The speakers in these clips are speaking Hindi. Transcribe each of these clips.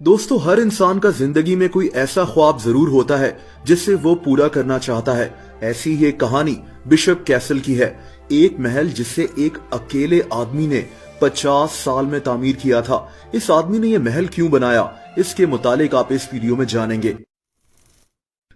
दोस्तों, हर इंसान का जिंदगी में कोई ऐसा ख्वाब जरूर होता है जिसे वो पूरा करना चाहता है। ऐसी ही एक कहानी बिशप कैसल की है। एक महल जिसे एक अकेले आदमी ने 50 साल में तामीर किया था। इस आदमी ने यह महल क्यों बनाया, इसके मुतालिक आप इस वीडियो में जानेंगे।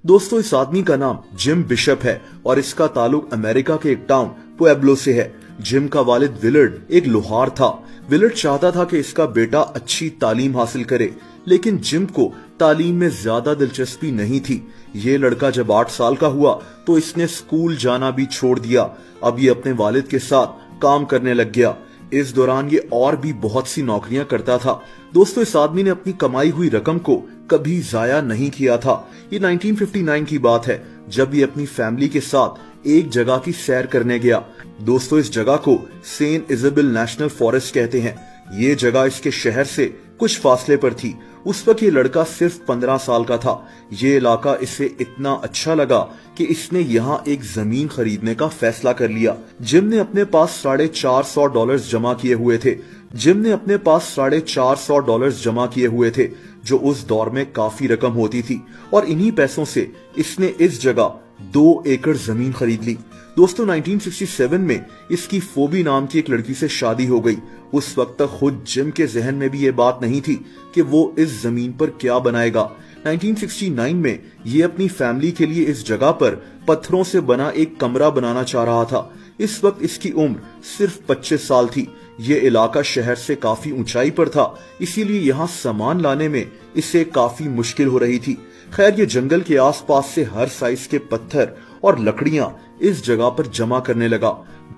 दोस्तों, इस आदमी का नाम जिम बिशप है और इसका ताल्लुक अमेरिका के एक टाउन पुएब्लो से है। जिम का वालिद विलर्ड एक लोहार था। विलर्ड चाहता था कि इसका बेटा अच्छी तालीम हासिल करे, लेकिन जिम को तालीम में ज्यादा दिलचस्पी नहीं थी। ये लड़का जब 8 साल का हुआ तो इसने स्कूल जाना भी छोड़ दिया। अब ये अपने वालिद के साथ काम करने लग गया। इस दौरान ये और भी बहुत सी नौकरियां करता था। दोस्तों, इस आदमी ने अपनी कमाई हुई रकम को कभी जाया नहीं किया था। ये 1959 की बात है जब ये अपनी फैमिली के साथ एक जगह की सैर करने गया। दोस्तों, इस जगह को सेंट इजाबेल नेशनल फॉरेस्ट कहते हैं। ये जगह इसके शहर से कुछ फासले पर थी। उस वक्त ये लड़का सिर्फ 15 साल का था। ये इलाका इसे इतना अच्छा लगा कि इसने यहाँ एक जमीन खरीदने का फैसला कर लिया। जिम ने अपने पास $450 जमा किए हुए थे। जमा किए हुए थे, जो उस दौर में काफी रकम होती थी, और इन्हीं पैसों से इसने इस जगह 2 एकड़ जमीन खरीद ली। दोस्तों, 1967 में इसकी फोबी नाम की एक लड़की से शादी हो गई। उस वक्त तक खुद जिम के जहन में भी ये बात नहीं थी कि वो इस जमीन पर क्या बनाएगा। 1969 में ये अपनी फैमिली के लिए इस जगह पर पत्थरों से बना एक कमरा बनाना चाह रहा था। इस वक्त इसकी उम्र सिर्फ 25 साल थी। ये इलाका शहर से काफी ऊंचाई पर था, इसीलिए यहाँ सामान लाने में इसे काफी मुश्किल हो रही थी। खैर, ये जंगल के आसपास से हर साइज के पत्थर और लकड़ियां इस जगह पर जमा करने लगा।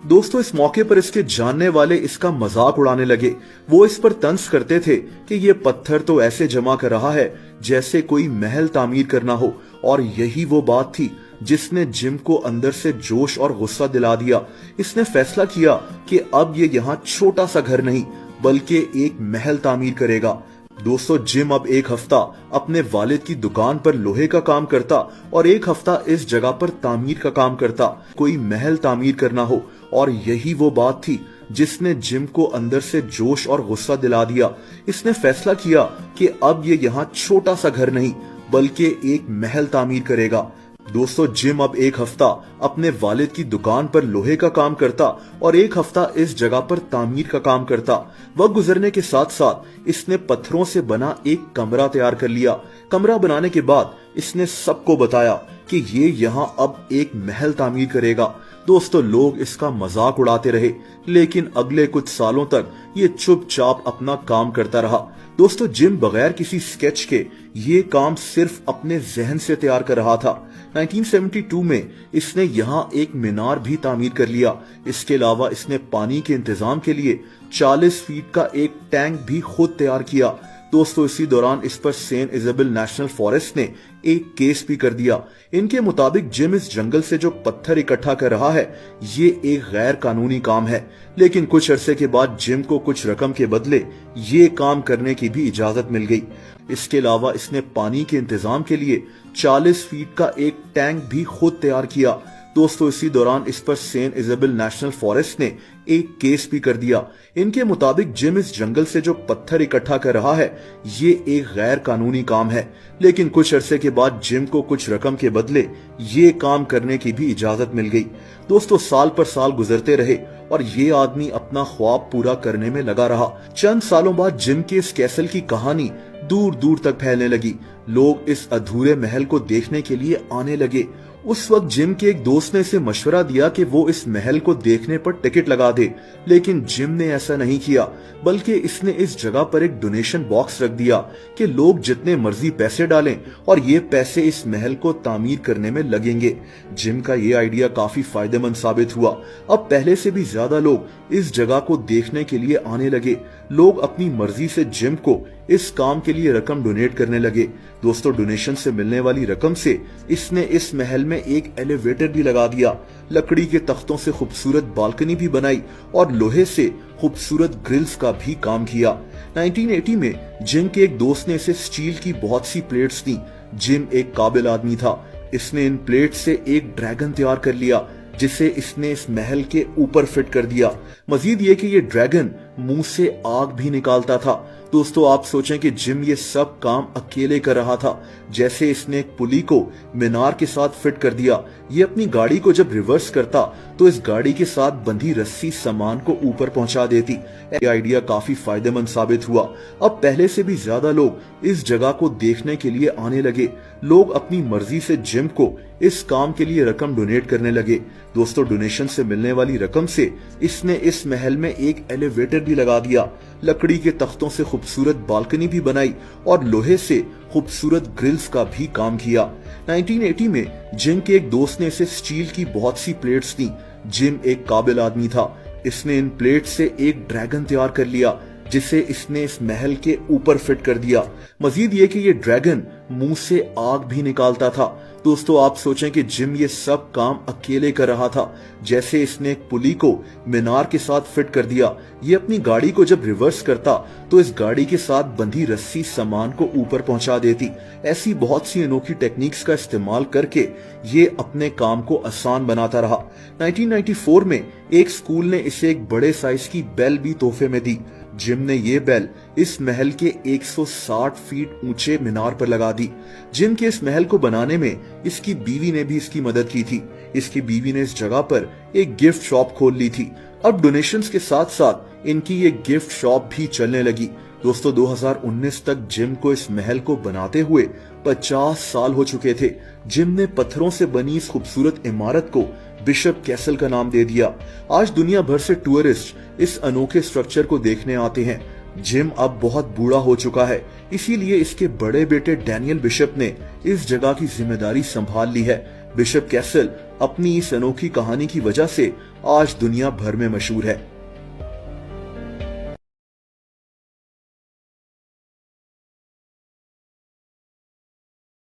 दोस्तों, इस मौके पर इसके जानने वाले इसका मजाक उड़ाने लगे। वो इस पर तंज करते थे कि ये पत्थर तो ऐसे जमा कर रहा है जैसे कोई महल तामीर करना हो, और यही वो बात थी जिसने जिम को अंदर से जोश और गुस्सा दिला दिया। इसने फैसला किया कि अब ये यहाँ छोटा सा घर नहीं बल्कि एक महल तामीर करेगा। दोस्तों, जिम अब एक हफ्ता अपने वालिद की दुकान पर लोहे का काम करता और एक हफ्ता इस जगह पर तामीर का काम करता, कोई महल तामीर करना हो, और यही वो बात थी जिसने जिम को अंदर से जोश और गुस्सा दिला दिया। इसने फैसला किया कि अब ये यहाँ छोटा सा घर नहीं बल्कि एक महल तामीर करेगा। दोस्तों, जिम अब एक हफ्ता अपने वालिद की दुकान पर लोहे का काम करता और एक हफ्ता इस जगह पर तामीर का काम करता। वक्त गुजरने के साथ साथ इसने पत्थरों से बना एक कमरा तैयार कर लिया। कमरा बनाने के बाद इसने सबको बताया कि ये यहाँ अब एक महल तामीर करेगा। दोस्तों, लोग इसका मजाक उड़ाते रहे, लेकिन अगले कुछ सालों तक ये चुपचाप अपना काम करता रहा। दोस्तों, जिम बगैर किसी स्केच के ये काम सिर्फ अपने जहन से तैयार कर रहा था। 1972 में इसने यहाँ एक मीनार भी तामीर कर लिया। इसके अलावा इसने पानी के इंतजाम के लिए 40 फीट का एक टैंक भी खुद तैयार किया। दोस्तों, इसी दौरान इस पर सेंट इजाबेल नेशनल फॉरेस्ट ने एक केस भी कर दिया। इनके मुताबिक जिम इस जंगल से जो पत्थर इकट्ठा कर रहा है ये एक गैर कानूनी काम है, लेकिन कुछ अरसे के बाद जिम को कुछ रकम के बदले ये काम करने की भी इजाजत मिल गई। इसके अलावा इसने पानी के इंतजाम के लिए 40 फीट का एक टैंक भी खुद तैयार किया। दोस्तों, इसी दौरान इस पर सेंट इजाबेल नेशनल फॉरेस्ट ने एक केस भी कर दिया। इनके मुताबिक जिम इस जंगल से जो पत्थर इकट्ठा कर रहा है ये एक गैर कानूनी काम है, लेकिन कुछ अरसे के बाद जिम को कुछ रकम के बदले ये काम करने की भी इजाजत मिल गई। दोस्तों, साल पर साल गुजरते रहे और ये आदमी अपना ख्वाब पूरा करने में लगा रहा। चंद सालों बाद जिम के इस कैसल की कहानी दूर दूर तक फैलने लगी। लोग इस अधूरे महल को देखने के लिए आने लगे। उस वक्त जिम के एक दोस्त ने इसे मशवरा दिया कि वो इस महल को देखने पर टिकट लगा दे, लेकिन जिम ने ऐसा नहीं किया, बल्कि इसने इस जगह पर एक डोनेशन बॉक्स रख दिया कि लोग जितने मर्जी पैसे डालें और ये पैसे इस महल को तामीर करने में लगेंगे। जिम का ये आइडिया काफी फायदेमंद साबित हुआ। अब पहले से भी ज्यादा लोग इस जगह को देखने के लिए आने लगे। लोग अपनी मर्जी से जिम को इस काम के लिए रकम डोनेट करने लगे। दोस्तों, डोनेशन से मिलने वाली रकम से इसने इस महल में एक एलिवेटर भी लगा दिया, लकड़ी के तख्तों से खूबसूरत बालकनी भी बनाई और लोहे से खूबसूरत ग्रिल्स का भी काम किया। 1980 में जिम के एक दोस्त ने इसे स्टील की बहुत सी प्लेट्स दी। जिम एक काबिल आदमी था। इसने इन प्लेट से एक ड्रैगन तैयार कर लिया जिसे इसने इस महल के ऊपर फिट कर दिया। मजीद ये कि ये ड्रैगन मुंह से आग भी निकालता था। दोस्तों आप सोचें कि जिम ये सब काम अकेले कर रहा था। जैसे इसने एक पुली को मीनार के साथ फिट कर दिया। ये अपनी गाड़ी को जब रिवर्स करता तो इस गाड़ी के साथ बंधी रस्सी सामान को ऊपर पहुंचा देती। ये आइडिया काफी फायदेमंद साबित हुआ। अब पहले से भी ज्यादा लोग इस जगह को देखने के लिए आने लगे। लोग अपनी मर्जी से जिम को इस काम के लिए रकम डोनेट करने लगे। दोस्तों डोनेशन से मिलने वाली रकम से इसने इस महल में एक एलिवेटर भी लगा दिया। लकड़ी के तख्तों से खूबसूरत बालकनी भी बनाई और लोहे से खूबसूरत ग्रिल्स का भी काम किया। 1980 में जिम के एक दोस्त ने इसे स्टील की बहुत सी प्लेट्स दी। जिम एक काबिल आदमी था। इसने इन प्लेट से एक ड्रैगन तैयार कर लिया जिसे इसने इस महल के ऊपर फिट कर दिया। मजीद ये कि ये ड्रैगन मुंह से आग भी निकालता था। दोस्तों आप सोचें कि जिम ये सब काम अकेले कर रहा था। जैसे इसने एक पुली को मीनार के साथ फिट कर दिया। ये अपनी गाड़ी को जब रिवर्स करता तो इस गाड़ी के साथ बंधी रस्सी सामान को ऊपर पहुंचा देती। ऐसी बहुत सी अनोखी टेक्निक्स का इस्तेमाल करके ये अपने काम को आसान बनाता रहा। 1994 में एक स्कूल ने इसे एक बड़े साइज की बेल भी तोहफे में दी। जिम ने ये बेल इस महल के 160 फीट ऊंचे मीनार पर लगा दी। जिम के इस महल को बनाने में इसकी बीवी ने भी इसकी मदद की थी। इसकी बीवी ने इस जगह पर एक गिफ्ट शॉप खोल ली थी। अब डोनेशंस के साथ साथ इनकी ये गिफ्ट शॉप भी चलने लगी। दोस्तों 2019 तक जिम को इस महल को बनाते हुए 50 साल हो चुके थे। जिम ने पत्थरों से बनी इस खूबसूरत इमारत को बिशप कैसल का नाम दे दिया। आज दुनिया भर से टूरिस्ट इस अनोखे स्ट्रक्चर को देखने आते हैं। जिम अब बहुत बूढ़ा हो चुका है, इसीलिए इसके बड़े बेटे डैनियल बिशप ने इस जगह की जिम्मेदारी संभाल ली है। बिशप कैसल अपनी इस अनोखी कहानी की वजह से आज दुनिया भर में मशहूर है।